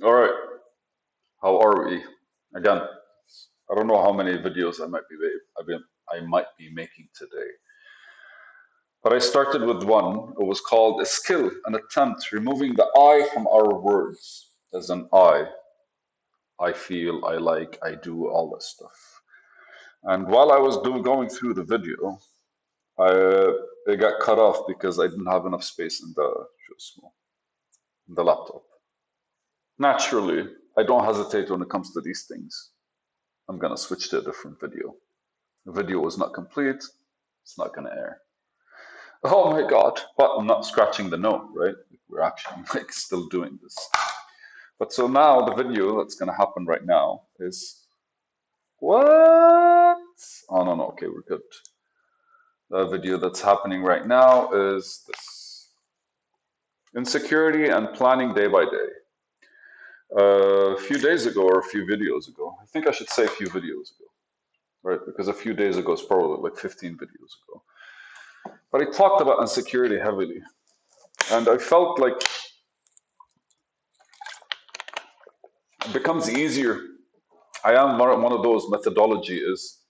All right, how are we? Again, I don't know how many videos I might be making today, but I started with one. It was called "A Skill, an Attempt Removing the I from Our Words." As an I feel, I like, I do, all this stuff. And while I was going through the video, I it got cut off because I didn't have enough space in the laptop. Naturally, I don't hesitate when it comes to these things. I'm gonna switch to a different video. The video is not complete, it's not gonna air. Oh my god, but I'm not scratching the note, right? We're actually like still doing this. But so now the video that's gonna happen right now is what? Oh no, no, okay, we're good. The video that's happening right now is this insecurity and planning day by day. A few days ago or a few videos ago, I think I should say a few videos ago, right? Because a few days ago is probably like 15 videos ago. But I talked about insecurity heavily, and I felt like it becomes easier. I am one of those methodology is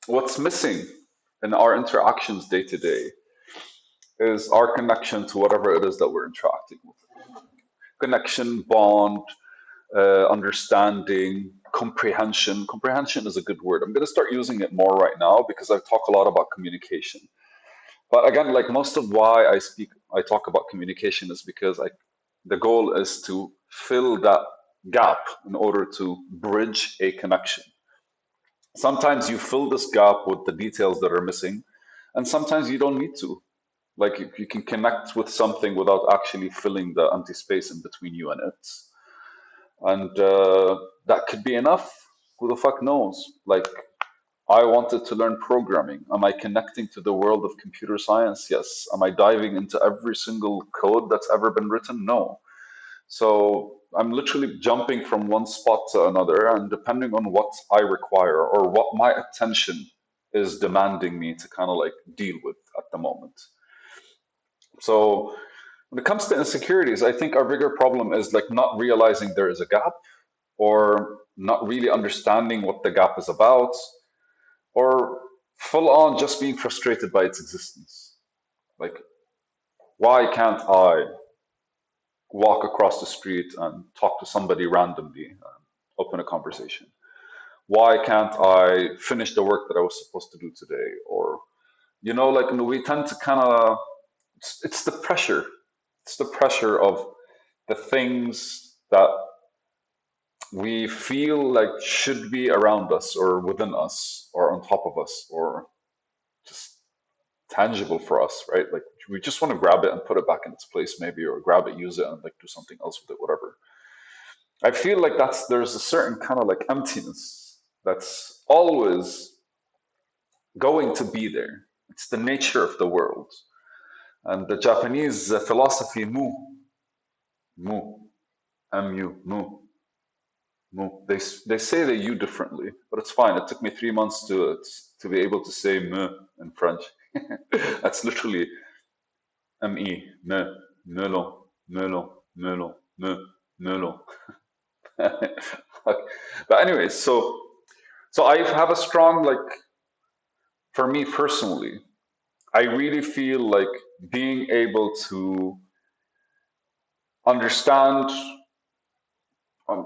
what's missing in our interactions day to day is our connection to whatever it is that we're interacting with. Connection, bond, understanding, comprehension. Comprehension is a good word. I'm going to start using it more right now because I talk a lot about communication. But again, like most of why I talk about communication is because the goal is to fill that gap in order to bridge a connection. Sometimes you fill this gap with the details that are missing, and sometimes you don't need to. Like you can connect with something without actually filling the empty space in between you and it. And that could be enough. Who the fuck knows? Like, I wanted to learn programming. Am I connecting to the world of computer science? Yes. Am I diving into every single code that's ever been written? No. So I'm literally jumping from one spot to another, and depending on what I require or what my attention is demanding me to kind of like deal with at the moment. So when it comes to insecurities, I think our bigger problem is like not realizing there is a gap or not really understanding what the gap is about or full on just being frustrated by its existence. Like, why can't I walk across the street and talk to somebody randomly and open a conversation? Why can't I finish the work that I was supposed to do today? Or, like we tend to kind of, it's the pressure. It's the pressure of the things that we feel like should be around us or within us or on top of us or just tangible for us, right? Like we just want to grab it and put it back in its place, maybe, or grab it, use it, and like do something else with it, whatever. I feel like there's a certain kind of like emptiness that's always going to be there. It's the nature of the world. And the Japanese philosophy, mu, mu, they say the u differently, but it's fine. It took me 3 months to be able to say me in French. That's literally me, me, melon, melon, melon, me, melon. But anyways, so I have a strong like for me personally, I really feel like being able to understand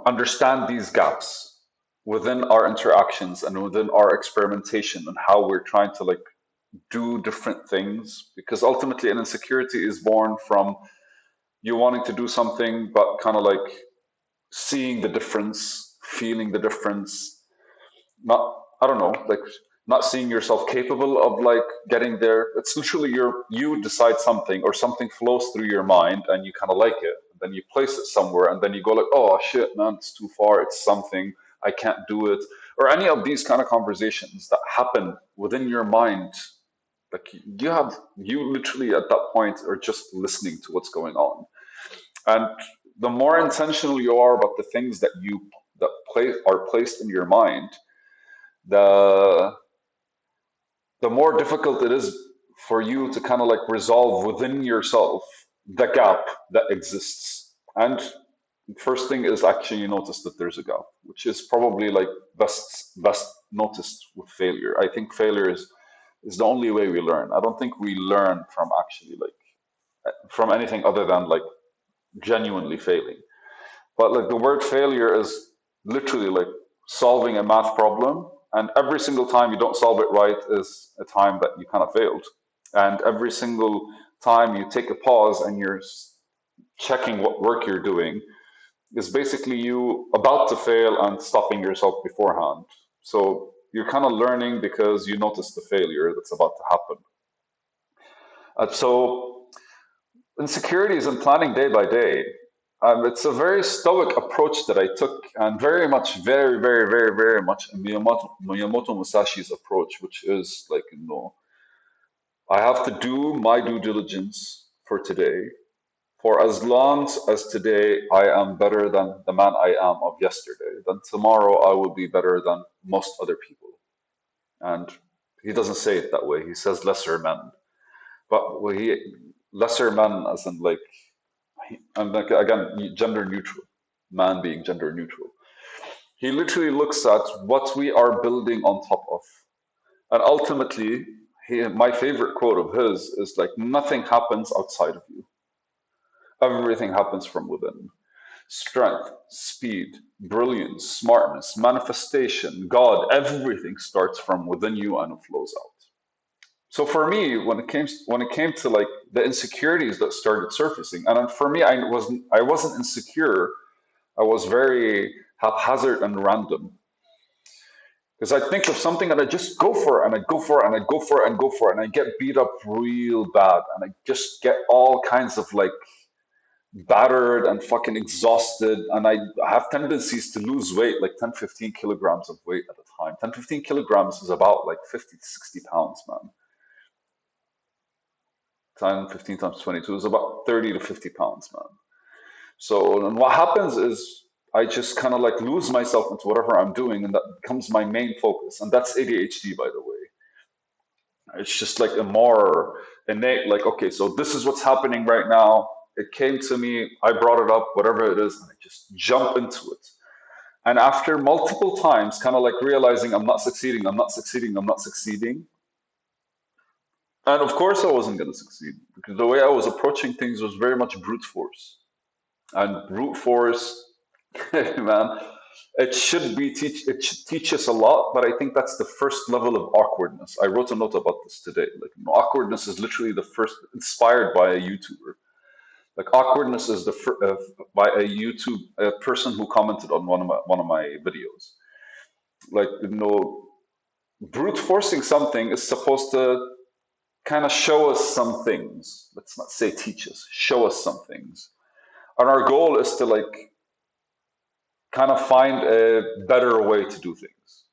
understand these gaps within our interactions and within our experimentation and how we're trying to like do different things because ultimately an insecurity is born from you wanting to do something but kind of like seeing the difference, feeling the difference, not, I don't know, like not seeing yourself capable of like getting there. It's literally you decide something or something flows through your mind and you kind of like it. Then you place it somewhere and then you go like, oh shit, man, it's too far. It's something I can't do it. Or any of these kind of conversations that happen within your mind. Like you literally at that point are just listening to what's going on. And the more intentional you are about the things that are placed in your mind, the the more difficult it is for you to kind of like resolve within yourself the gap that exists. And First thing is actually notice that there's a gap, which is probably like best noticed with failure. I think failure is the only way we learn. I don't think we learn from actually like from anything other than like genuinely failing. But like the word failure is literally like solving a math problem, and every single time you don't solve it right is a time that you kind of failed. And every single time you take a pause and you're checking what work you're doing is basically you about to fail and stopping yourself beforehand. So you're kind of learning because you notice the failure that's about to happen. So insecurities and planning day by day. It's a very stoic approach that I took, and very much, very much Miyamoto Musashi's approach, which is like, I have to do my due diligence for today. For as long as today I am better than the man I am of yesterday, then tomorrow I will be better than most other people. And he doesn't say it that way. He says lesser men, but lesser men as in like, and like again, gender neutral, man being gender neutral. He literally looks at what we are building on top of. And ultimately, my favorite quote of his is like, nothing happens outside of you. Everything happens from within. Strength, speed, brilliance, smartness, manifestation, God, everything starts from within you and it flows out. So for me, when it came to like the insecurities that started surfacing, and for me, I wasn't insecure. I was very haphazard and random because I think of something and I just go for it and I go for it and I go for it and go for it and I get beat up real bad and I just get all kinds of like battered and fucking exhausted and I have tendencies to lose weight, like 10, 15 kilograms of weight at a time. 10, 15 kilograms is about like 50 to 60 pounds, man. 10, 15 times 22 is about 30 to 50 pounds, man. So, and what happens is I just kind of like lose myself into whatever I'm doing, and that becomes my main focus. And that's ADHD, by the way. It's just like a more innate, like, okay, so this is what's happening right now. It came to me, I brought it up, whatever it is, and I just jump into it. And after multiple times, kind of like realizing I'm not succeeding, I'm not succeeding, I'm not succeeding. And of course, I wasn't going to succeed because the way I was approaching things was very much brute force. And brute force, man, it should teach us a lot, but I think that's the first level of awkwardness. I wrote a note about this today. Like, awkwardness is literally the first, inspired by a YouTuber. Like, awkwardness is by a YouTube a person who commented on one of my videos. Like, brute forcing something is supposed to kind of show us some things. Let's not say teach us, show us some things. And our goal is to like kind of find a better way to do things.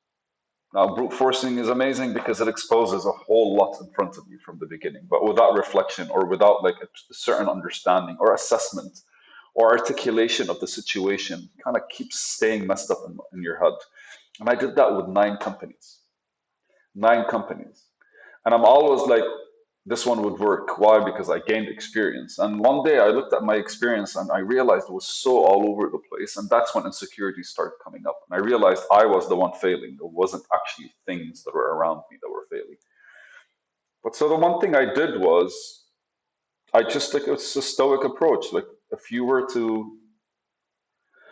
Now, brute forcing is amazing because it exposes a whole lot in front of you from the beginning, but without reflection or without like a certain understanding or assessment or articulation of the situation, kind of keeps staying messed up in your head. And I did that with 9 companies. 9 companies. And I'm always like, this one would work. Why? Because I gained experience. And one day I looked at my experience and I realized it was so all over the place. And that's when insecurities started coming up. And I realized I was the one failing. It wasn't actually things that were around me that were failing. But so the one thing I did was I just like it's a stoic approach. Like if you were to,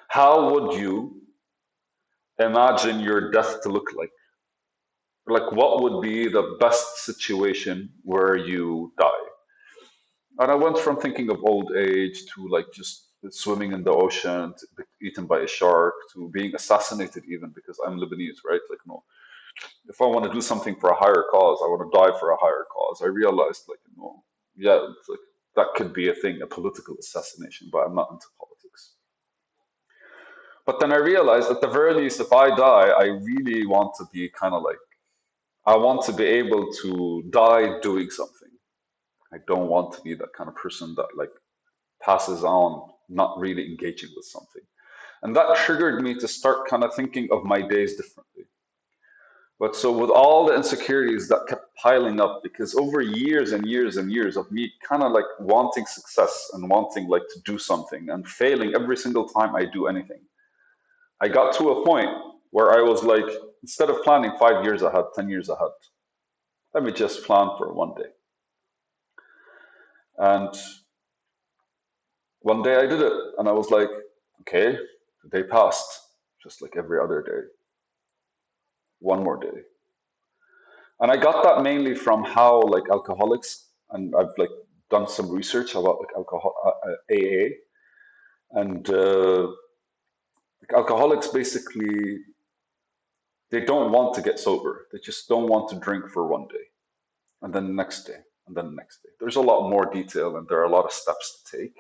how would you imagine your death to look like? Like what would be the best situation where you die? And I went from thinking of old age to like just swimming in the ocean, to be eaten by a shark, to being assassinated even because I'm Lebanese, right? Like, no, if I want to do something for a higher cause, I want to die for a higher cause. I realized, like, yeah, it's like that could be a thing, a political assassination, but I'm not into politics. But then I realized at the very least, if I die, I really want to be kind of like, I want to be able to die doing something. I don't want to be that kind of person that like passes on not really engaging with something. And that triggered me to start kind of thinking of my days differently. But so with all the insecurities that kept piling up, because over years and years and years of me kind of like wanting success and wanting like to do something and failing every single time I do anything, I got to a point where I was like, instead of planning 5 years ahead, 10 years ahead, let me just plan for one day. And one day I did it and I was like, okay, the day passed, just like every other day, one more day. And I got that mainly from how like alcoholics, and I've like done some research about like alcohol AA, and like alcoholics basically they don't want to get sober. They just don't want to drink for one day, and then the next day, and then the next day. There's a lot more detail, and there are a lot of steps to take,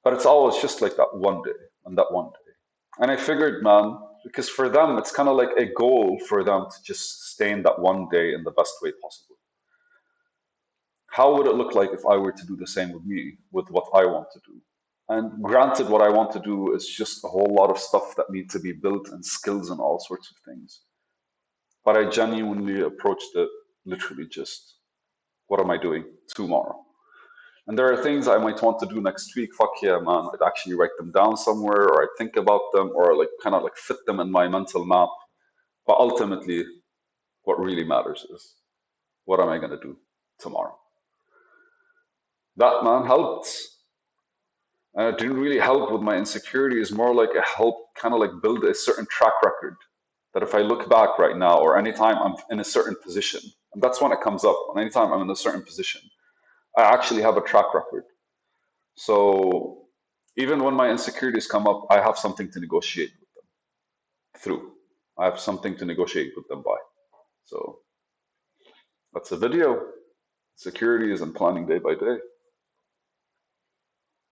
but it's always just like that one day and that one day. And I figured, man, because for them it's kind of like a goal for them to just stay in that one day in the best way possible. How would it look like if I were to do the same with me, with what I want to do? And granted, what I want to do is just a whole lot of stuff that need to be built and skills and all sorts of things. But I genuinely approached it literally just, what am I doing tomorrow? And there are things I might want to do next week. Fuck yeah, man. I'd actually write them down somewhere or I'd think about them or like kind of like fit them in my mental map. But ultimately, what really matters is what am I going to do tomorrow? That, man, helped. And it didn't really help with my insecurities, more like it helped kind of like build a certain track record that if I look back right now or anytime I'm in a certain position, and that's when it comes up, and anytime I'm in a certain position, I actually have a track record. So even when my insecurities come up, I have something to negotiate with them through. I have something to negotiate with them by. So that's a video. Securities and planning day by day.